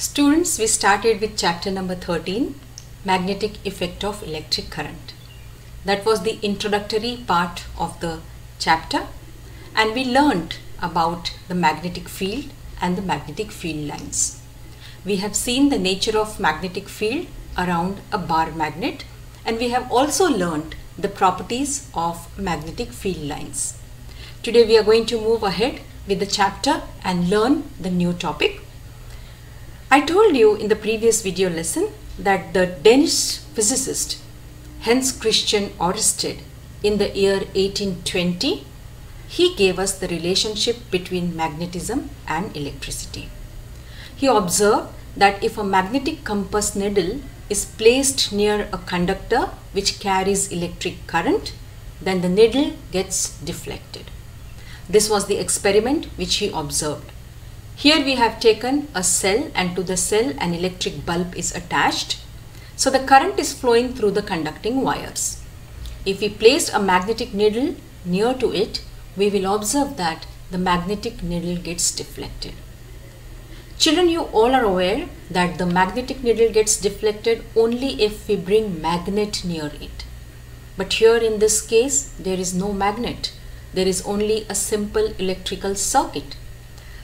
Students, we started with chapter number 13, Magnetic Effect of Electric Current. That was the introductory part of the chapter, and we learned about the magnetic field and the magnetic field lines. We have seen the nature of magnetic field around a bar magnet, and we have also learned the properties of magnetic field lines. Today we are going to move ahead with the chapter and learn the new topic. I told you in the previous video lesson that the Danish physicist Hans Christian Ørsted, in the year 1820, he gave us the relationship between magnetism and electricity. He observed that if a magnetic compass needle is placed near a conductor which carries electric current, then the needle gets deflected. This was the experiment which he observed. Here we have taken a cell, and to the cell an electric bulb is attached. So the current is flowing through the conducting wires. If we place a magnetic needle near to it, we will observe that the magnetic needle gets deflected. Children, you all are aware that the magnetic needle gets deflected only if we bring magnet near it. But here in this case, there is no magnet. There is only a simple electrical circuit.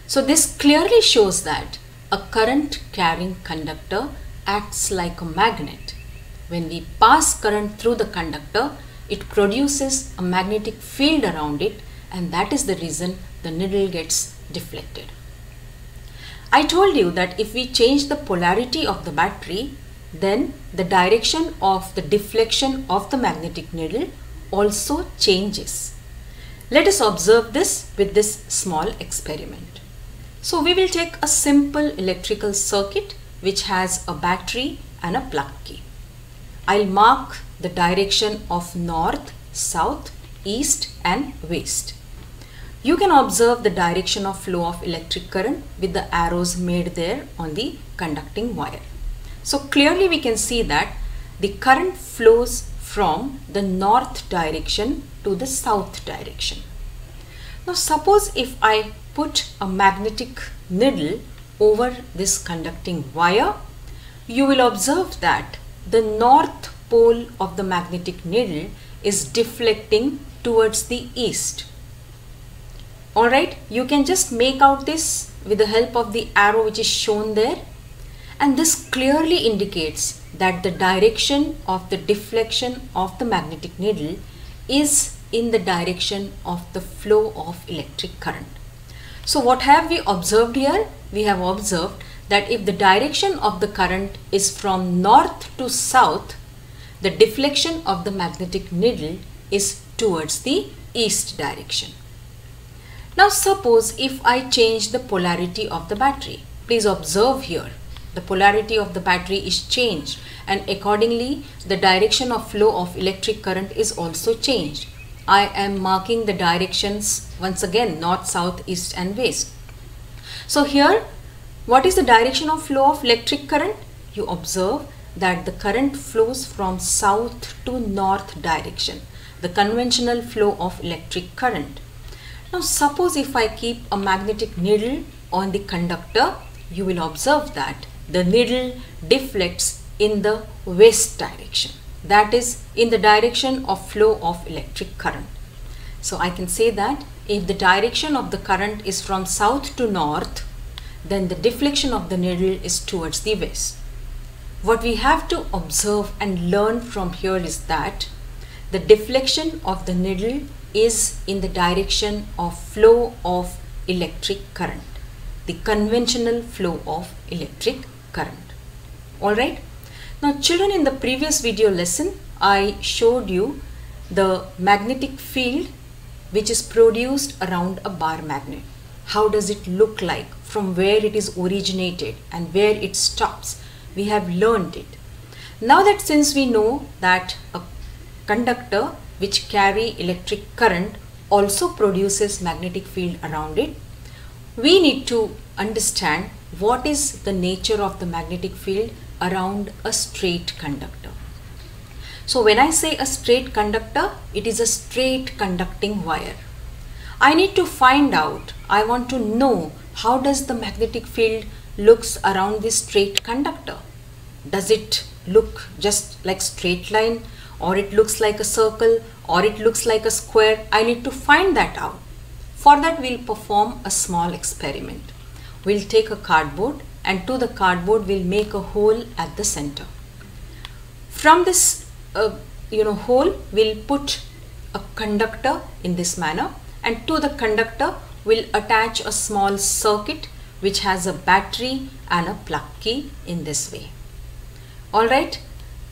So this clearly shows that a current carrying conductor acts like a magnet. When we pass current through the conductor, it produces a magnetic field around it, and that is the reason the needle gets deflected. I told you that if we change the polarity of the battery, then the direction of the deflection of the magnetic needle also changes. Let us observe this with this small experiment. So we will take a simple electrical circuit which has a battery and a plug key. I'll mark the direction of north, south, east and west. You can observe the direction of flow of electric current with the arrows made there on the conducting wire. So clearly we can see that the current flows from the north direction to the south direction. Now suppose if I put a magnetic needle over this conducting wire, you will observe that the north pole of the magnetic needle is deflecting towards the east. Alright, you can just make out this with the help of the arrow which is shown there, and this clearly indicates that the direction of the deflection of the magnetic needle is in the direction of the flow of electric current. So what have we observed here? We have observed that if the direction of the current is from north to south, the deflection of the magnetic needle is towards the east direction. Now suppose if I change the polarity of the battery. Please observe here, the polarity of the battery is changed, and accordingly the direction of flow of electric current is also changed. I am marking the directions once again, north, south, east and west. So here, what is the direction of flow of electric current? You observe that the current flows from south to north direction, the conventional flow of electric current. Now suppose if I keep a magnetic needle on the conductor, you will observe that the needle deflects in the west direction. That is in the direction of flow of electric current. So I can say that if the direction of the current is from south to north, then the deflection of the needle is towards the west. What we have to observe and learn from here is that the deflection of the needle is in the direction of flow of electric current, the conventional flow of electric current. Alright. Now children, in the previous video lesson, I showed you the magnetic field which is produced around a bar magnet. How does it look like, from where it is originated and where it stops? We have learned it. Now that since we know that a conductor which carry electric current also produces magnetic field around it, we need to understand what is the nature of the magnetic field around a straight conductor. So when I say a straight conductor, it is a straight conducting wire. I need to find out, I want to know how does the magnetic field looks around this straight conductor? Does it look just like straight line, or it looks like a circle, or it looks like a square? I need to find that out. For that, we'll perform a small experiment. We'll take a cardboard, and to the cardboard we'll make a hole at the center. From this hole, we'll put a conductor in this manner, and to the conductor we'll attach a small circuit which has a battery and a plug key in this way. Alright,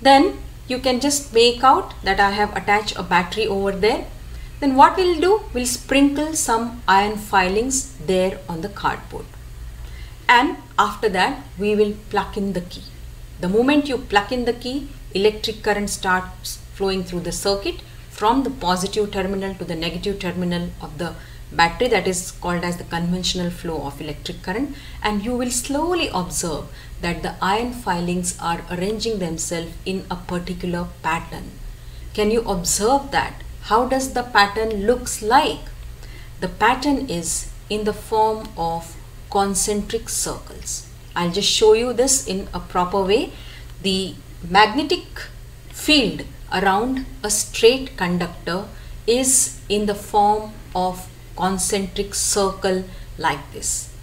then you can just make out that I have attached a battery over there. Then what we'll do, we'll sprinkle some iron filings there on the cardboard. And after that, we will plug in the key. The moment you plug in the key, electric current starts flowing through the circuit from the positive terminal to the negative terminal of the battery. That is called as the conventional flow of electric current, and you will slowly observe that the iron filings are arranging themselves in a particular pattern. Can you observe that? How does the pattern looks like? The pattern is in the form of concentric circles. I'll just show you this in a proper way. The magnetic field around a straight conductor is in the form of concentric circle like this.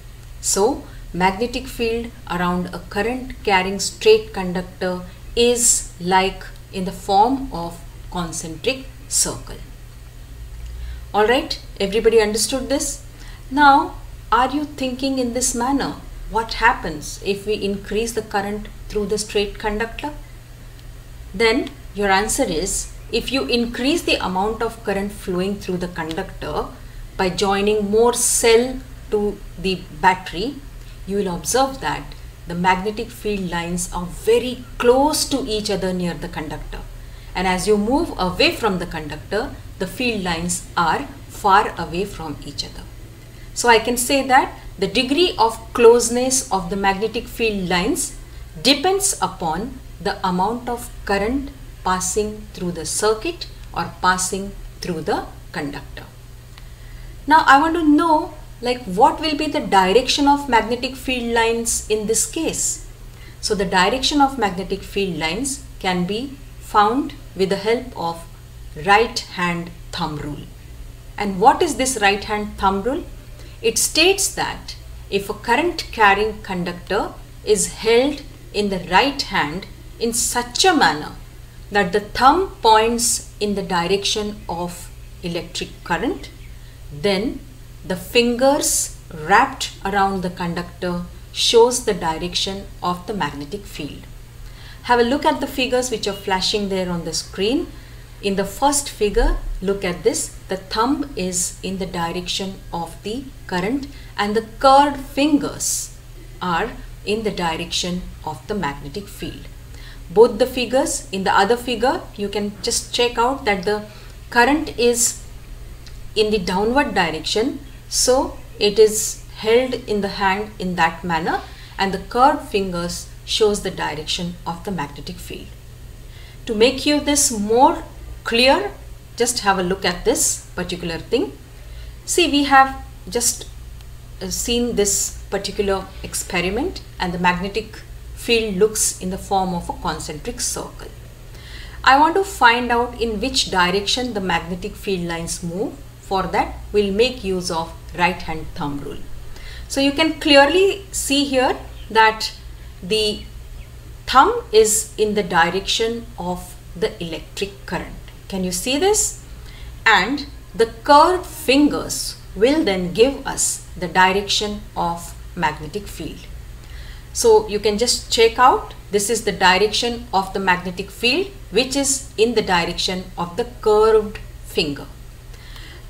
So magnetic field around a current carrying straight conductor is like in the form of concentric circle. Alright, everybody understood this? Now, are you thinking in this manner? What happens if we increase the current through the straight conductor? Then your answer is, if you increase the amount of current flowing through the conductor by joining more cell to the battery, you will observe that the magnetic field lines are very close to each other near the conductor. And as you move away from the conductor, the field lines are far away from each other. So I can say that the degree of closeness of the magnetic field lines depends upon the amount of current passing through the circuit or passing through the conductor. Now I want to know, like, what will be the direction of magnetic field lines in this case? So the direction of magnetic field lines can be found with the help of right hand thumb rule. And what is this right hand thumb rule? It states that if a current carrying conductor is held in the right hand in such a manner that the thumb points in the direction of electric current, then the fingers wrapped around the conductor shows the direction of the magnetic field. Have a look at the figures which are flashing there on the screen. In the first figure, look at this. The thumb is in the direction of the current and the curved fingers are in the direction of the magnetic field. Both the figures, in the other figure, you can just check out that the current is in the downward direction. So it is held in the hand in that manner, and the curved fingers shows the direction of the magnetic field. To make you this more clear, just have a look at this particular thing. See, we have just seen this particular experiment, and the magnetic field looks in the form of a concentric circle. I want to find out in which direction the magnetic field lines move. For that, we'll make use of right hand thumb rule. So you can clearly see here that the thumb is in the direction of the electric current. Can you see this? And the curved fingers will then give us the direction of magnetic field. So you can just check out, this is the direction of the magnetic field, which is in the direction of the curved finger.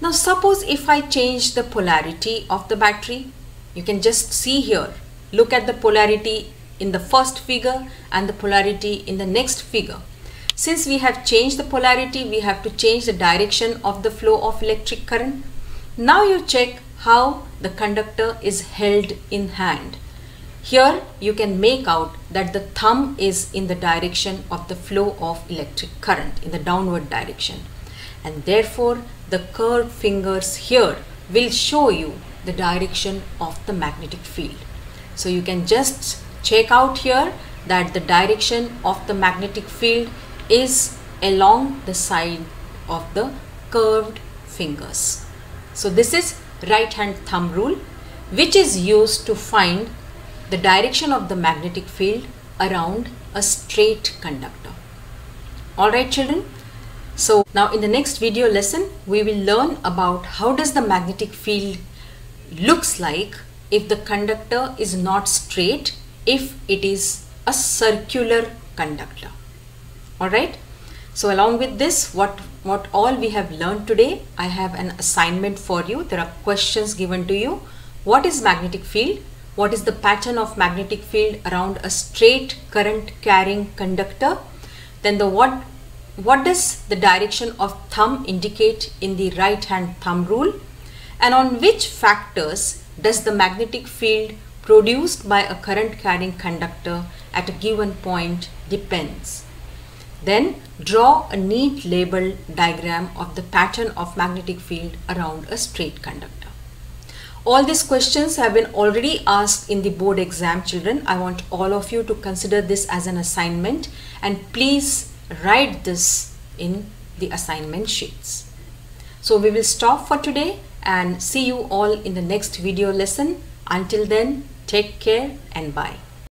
Now suppose if I change the polarity of the battery, you can just see here, look at the polarity in the first figure and the polarity in the next figure. Since we have changed the polarity, we have to change the direction of the flow of electric current. Now you check how the conductor is held in hand. Here you can make out that the thumb is in the direction of the flow of electric current, in the downward direction, and therefore the curved fingers here will show you the direction of the magnetic field. So you can just check out here that the direction of the magnetic field is along the side of the curved fingers. So this is right hand thumb rule, which is used to find the direction of the magnetic field around a straight conductor. Alright children, so now in the next video lesson we will learn about how does the magnetic field looks like if the conductor is not straight, if it is a circular conductor. Alright, so along with this, what all we have learned today, I have an assignment for you. There are questions given to you. What is magnetic field? What is the pattern of magnetic field around a straight current carrying conductor? Then what does the direction of thumb indicate in the right hand thumb rule? And on which factors does the magnetic field produced by a current carrying conductor at a given point depends? Then draw a neat label diagram of the pattern of magnetic field around a straight conductor. All these questions have been already asked in the board exam, children. I want all of you to consider this as an assignment and please write this in the assignment sheets. So we will stop for today and see you all in the next video lesson. Until then, take care and bye.